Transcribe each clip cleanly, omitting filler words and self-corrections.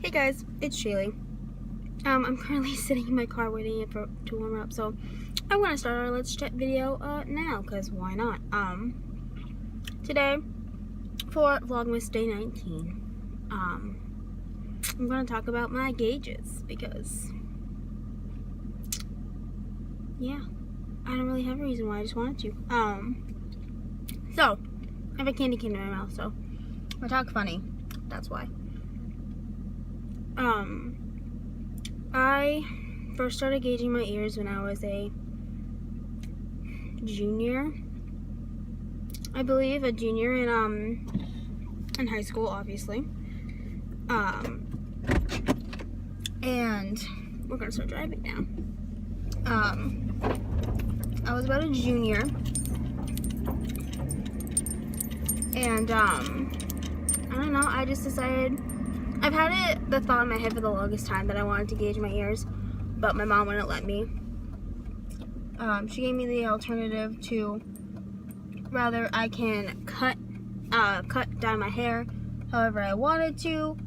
Hey guys, it's Shaylee. I'm currently sitting in my car waiting for it to warm up, so I want to start our Let's Chat video now, because why not? Today, for Vlogmas Day 19, I'm going to talk about my gauges, because, yeah, I don't really have a reason why, I just wanted to. So, I have a candy cane in my mouth, so I talk funny, that's why. I first started gauging my ears when I was a junior, I believe, a junior in high school, obviously. And we're gonna start driving now. I was about a junior, and I don't know, I just decided, I've had the thought in my head for the longest time that I wanted to gauge my ears, but my mom wouldn't let me. She gave me the alternative to rather I can cut dye my hair however I wanted to,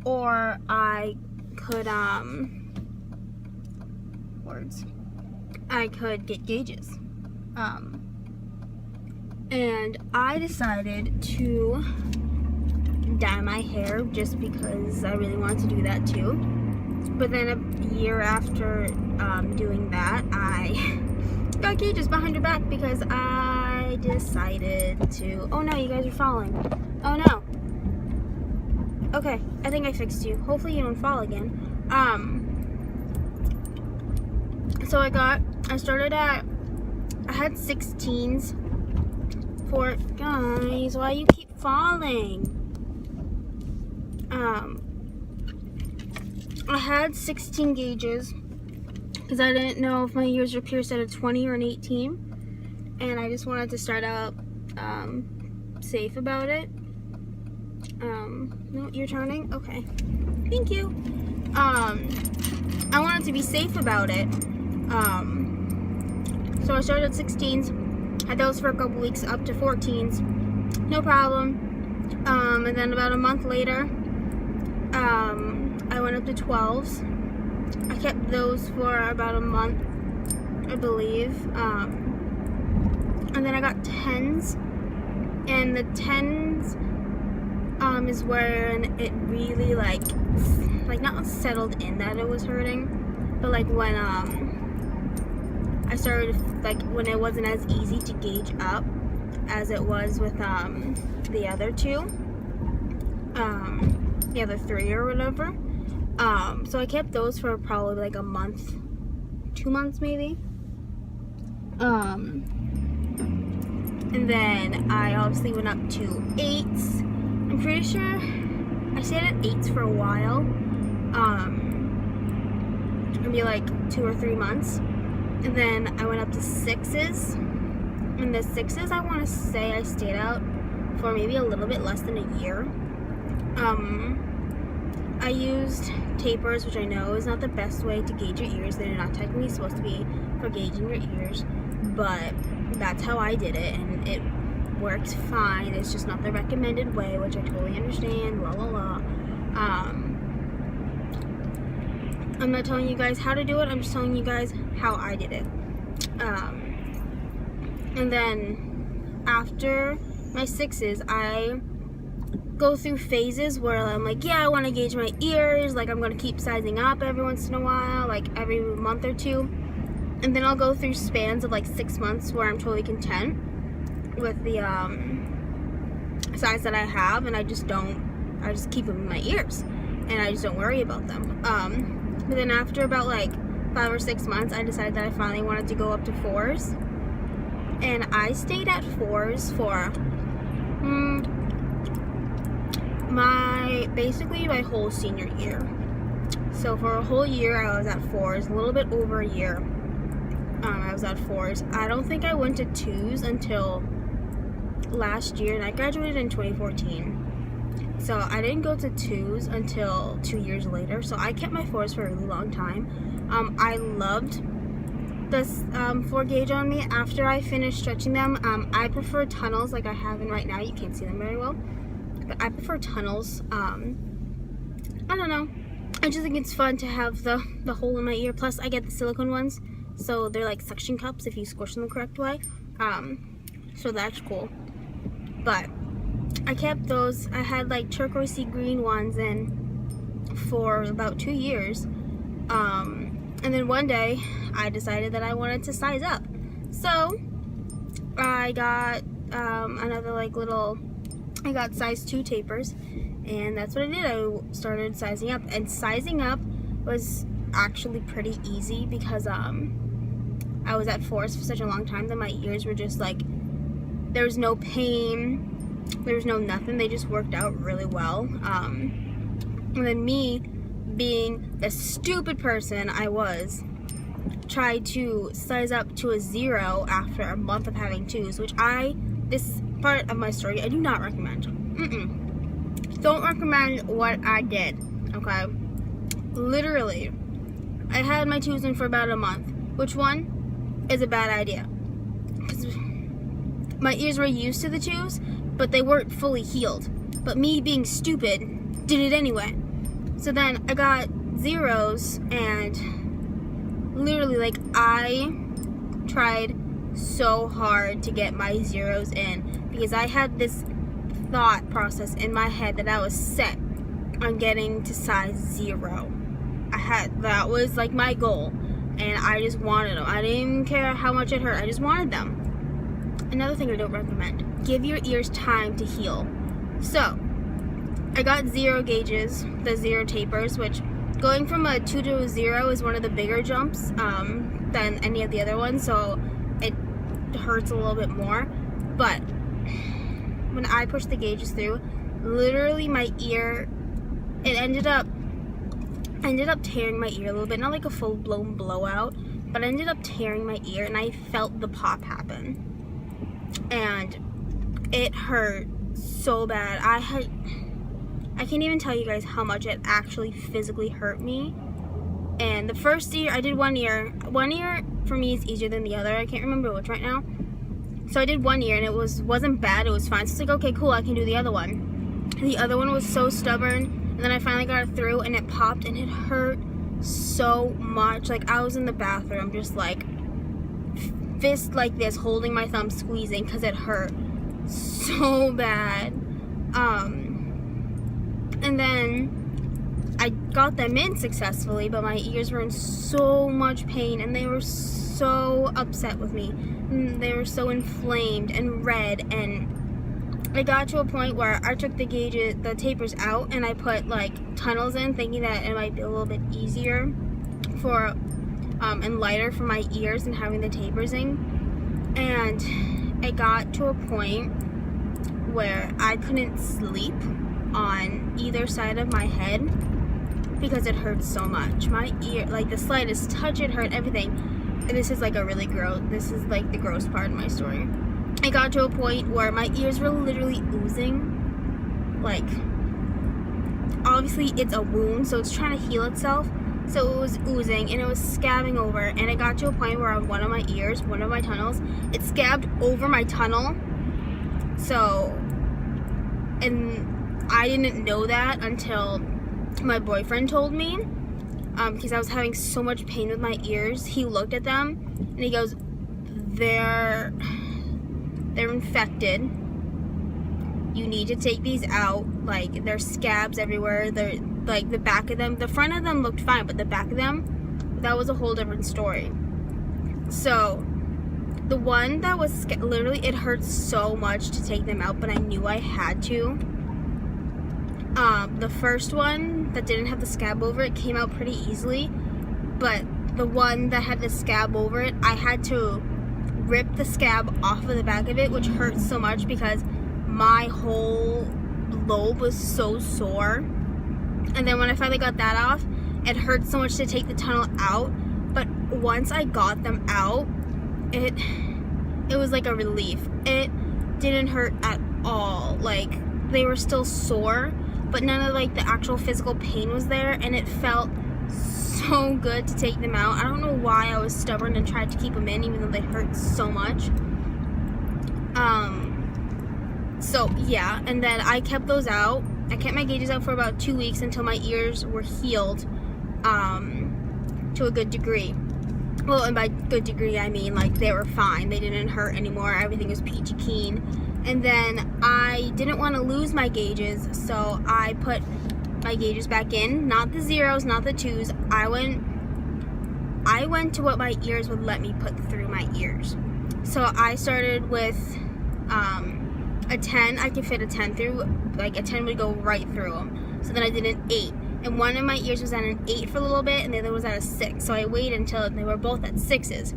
or I could I could get gauges. And I decided to dye my hair just because I really wanted to do that too. But then a year after doing that, I got gauges behind her back because I decided to. Oh no, you guys are falling. Oh no. Okay, I think I fixed you. Hopefully you don't fall again. So I had 16s for, guys, why you keep falling? I had 16 gauges because I didn't know if my ears were pierced at a 20 or an 18, and I just wanted to start out safe about it. No, you're turning? Okay. Thank you. I wanted to be safe about it. So I started at 16s, had those for a couple weeks up to 14s. No problem. And then about a month later, I went up to 12s. I kept those for about a month, I believe. And then I got 10s. And the 10s is where it really like not settled in that it was hurting, but like when I started, like when it wasn't as easy to gauge up as it was with the other two, the other three or whatever. So I kept those for probably like a month, 2 months maybe. And then I obviously went up to 8s. I'm pretty sure I stayed at 8s for a while. Maybe like 2 or 3 months. And then I went up to 6s. And the 6s, I want to say I stayed out for maybe a little bit less than a year. I used tapers, which I know is not the best way to gauge your ears. They're not technically supposed to be for gauging your ears, but that's how I did it, and it works fine. It's just not the recommended way, which I totally understand, la la la. I'm not telling you guys how to do it, I'm just telling you guys how I did it. And then after my 6s, I go through phases where I'm like, yeah, I want to gauge my ears, like I'm going to keep sizing up every once in a while, like every month or two. And then I'll go through spans of like 6 months where I'm totally content with the size that I have, and I just keep them in my ears, and I just don't worry about them. But then after about like 5 or 6 months, I decided that I finally wanted to go up to 4s. And I stayed at 4s for basically my whole senior year. So for a whole year I was at 4s, a little bit over a year. I was at 4s. I don't think I went to 2s until last year, and I graduated in 2014. So I didn't go to 2s until 2 years later. So I kept my 4s for a really long time. I loved this 4 gauge on me. After I finished stretching them, I prefer tunnels like I have in right now. You can't see them very well, but I prefer tunnels. I don't know. I just think it's fun to have the hole in my ear. Plus, I get the silicone ones, so they're like suction cups if you squish them the correct way. So that's cool. But I kept those. I had like turquoisey green ones and for about 2 years. And then one day I decided that I wanted to size up. So I got another like little, I got size 2 tapers, and that's what I did. I started sizing up, and sizing up was actually pretty easy because I was at Forest for such a long time that my ears were just like, there was no pain, there was no nothing. They just worked out really well. And then me, being the stupid person I was, tried to size up to a 0 after a month of having 2s, which this part of my story I do not recommend. Don't recommend what I did, okay? Literally, I had my 2s in for about a month, which one is a bad idea. My ears were used to the 2s, but they weren't fully healed. But me being stupid did it anyway. So then I got 0s, and literally, like, I tried so hard to get my 0s in because I had this thought process in my head that I was set on getting to size 0. That was like my goal, and I just wanted them. I didn't care how much it hurt. I just wanted them. Another thing I don't recommend: give your ears time to heal. So I got 0 gauges, the 0 tapers, which going from a 2 to a 0 is one of the bigger jumps than any of the other ones, so it hurts a little bit more. But when I pushed the gauges through, literally my ear, it ended up tearing my ear a little bit, not like a full-blown blowout, but I ended up tearing my ear, and I felt the pop happen, and it hurt so bad. I can't even tell you guys how much it actually physically hurt me. And the first year, I did one ear. One ear for me is easier than the other. I can't remember which right now. So I did one ear, and it wasn't bad. It was fine. So it's like, okay, cool, I can do the other one. The other one was so stubborn, and then I finally got it through, and it popped, and it hurt so much. Like, I was in the bathroom just like fist like this, holding my thumb, squeezing, because it hurt so bad. And then I got them in successfully, but my ears were in so much pain, and they were so upset with me. And they were so inflamed and red, and I got to a point where I took the tapers out, and I put like tunnels in, thinking that it might be a little bit easier for and lighter for my ears than having the tapers in. And it got to a point where I couldn't sleep on either side of my head because it hurt so much. My ear, like the slightest touch, it hurt, everything. And this is like this is like the gross part of my story. I got to a point where my ears were literally oozing. Like, obviously it's a wound, so it's trying to heal itself. So it was oozing, and it was scabbing over, and it got to a point where on one of my ears, one of my tunnels, it scabbed over my tunnel. So, and I didn't know that until my boyfriend told me, because I was having so much pain with my ears. He looked at them, and he goes, they're infected. You need to take these out. Like, there's scabs everywhere. They're like, the back of them, the front of them looked fine, but the back of them, that was a whole different story. So the one that was literally, it hurt so much to take them out, but I knew I had to. The first one that didn't have the scab over it came out pretty easily, but the one that had the scab over it, I had to rip the scab off of the back of it, which hurt so much because my whole lobe was so sore. And then when I finally got that off, it hurt so much to take the tunnel out. But once I got them out, it was like a relief. It didn't hurt at all. Like, they were still sore, but none of like the actual physical pain was there, and it felt so good to take them out. I don't know why I was stubborn and tried to keep them in, even though they hurt so much. So yeah, and then I kept those out I kept my gauges out for about 2 weeks until my ears were healed to a good degree. Well, and by good degree, I mean like they were fine. They didn't hurt anymore. Everything was peachy keen. And then I didn't want to lose my gauges, so I put my gauges back in. Not the zeros, not the twos. I went to what my ears would let me put through my ears. So I started with a 10. I could fit a 10 through. Like a 10 would go right through them. So then I did an 8. And one of my ears was at an 8 for a little bit, and the other was at a 6. So I waited until they were both at 6s.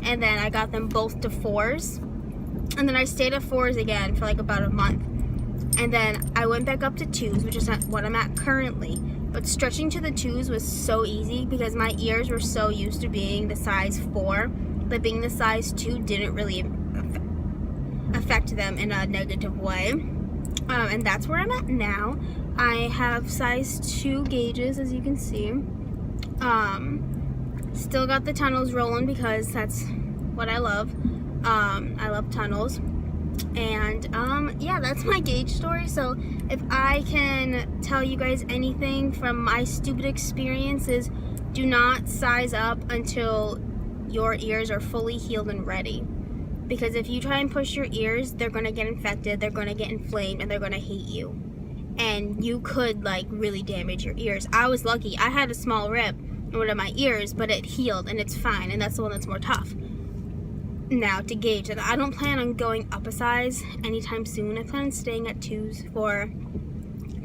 And then I got them both to 4s. And then I stayed at 4s again for like about a month. And then I went back up to 2s, which is what I'm at currently. But stretching to the 2s was so easy because my ears were so used to being the size 4 that being the size 2 didn't really affect them in a negative way. And that's where I'm at now. I have size 2 gauges, as you can see. Still got the tunnels rolling because that's what I love. I love tunnels. And yeah, that's my gauge story. So if I can tell you guys anything from my stupid experiences, do not size up until your ears are fully healed and ready. Because if you try and push your ears, they're going to get infected, they're going to get inflamed, and they're going to hate you. And you could like really damage your ears. I was lucky. I had a small rip in one of my ears, but it healed and it's fine. And that's the one that's more tough. Now to gauge, and I don't plan on going up a size anytime soon. I plan on staying at 2s for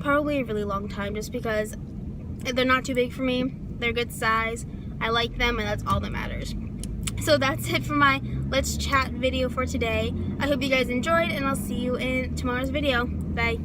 probably a really long time, just because they're not too big for me. They're good size. I like them, and that's all that matters. So that's it for my Let's Chat video for today. I hope you guys enjoyed, and I'll see you in tomorrow's video. Bye.